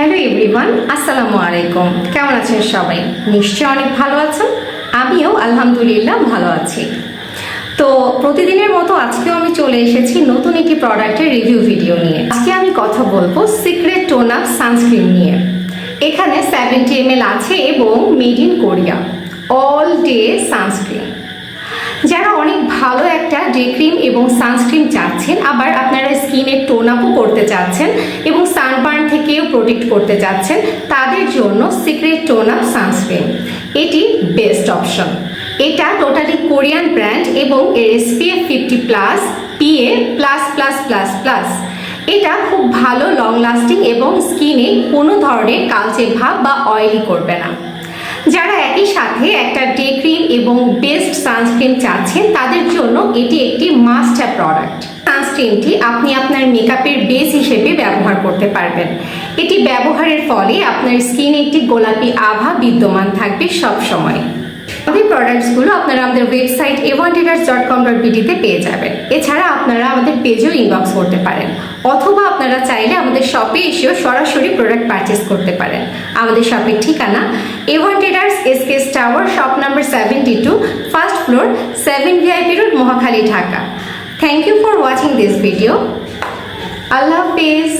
Hello everyone, আসসালামু আলাইকুম। কেমন আছেন সবাই? নিশ্চয়ই অনেক ভালো আছেন। আমিও আলহামদুলিল্লাহ ভালো আছি। তো প্রতিদিনের মতো আজকেও আমি চলে এসেছি নতুন একটি প্রোডাক্টের রিভিউ ভিডিও নিয়ে। আজকে আমি কথা বলবো সিক্রেট টোন আপ সানস্ক্রিন নিয়ে। এখানে 70 ml আছে এবং made in Korea, all day sunscreen. যারা অনেক ভালো একটা ডে ক্রিম এবং সানস্ক্রিন চাচ্ছেন, আবার আপনারা স্কিনে টোন আপও করতে চাচ্ছেন এবং সানবার্ন থেকেও প্রোটেক্ট করতে চাচ্ছেন, তাদের জন্য সিক্রেট টোন আপ সানস্ক্রিন এটি বেস্ট অপশন। এটা টোটালি কোরিয়ান ব্র্যান্ড এবং এর SPF 50+, PA++++। এটা খুব ভালো লং লাস্টিং এবং স্কিনে কোনো ধরনের কালচে ভাব বা অয়েলি করবে না। যারা একই সাথে একটা ডে ক্রিম এবং বেস্ট সানস্ক্রিন চাচ্ছেন, তাদের জন্য এটি একটি মাস্ট হ্যাভ প্রোডাক্ট। সানস্ক্রিনটি আপনি আপনার মেকআপের বেস হিসেবে ব্যবহার করতে পারবেন। এটি ব্যবহারের ফলে আপনার স্কিনে একটি গোলাপি আভা বিদ্যমান থাকবে সব সময়। আমাদের প্রোডাক্টসগুলো আপনারা আমাদের ওয়েবসাইট a1traders.com.bd তে পেয়ে যাবেন। এছাড়া আপনারা আমাদের পেজেও ইনবক্স করতে পারেন, অথবা আপনারা চাইলে আমাদের শপে এসেও সরাসরি প্রোডাক্ট পারচেস করতে পারেন। আমাদের শপের ঠিকানা A1 Traders SKS tower, shop number 72, first floor, 7 VIP road, Mohakhali, Dhaka. Thank you for watching this video. আল্লাহ হাফেজ।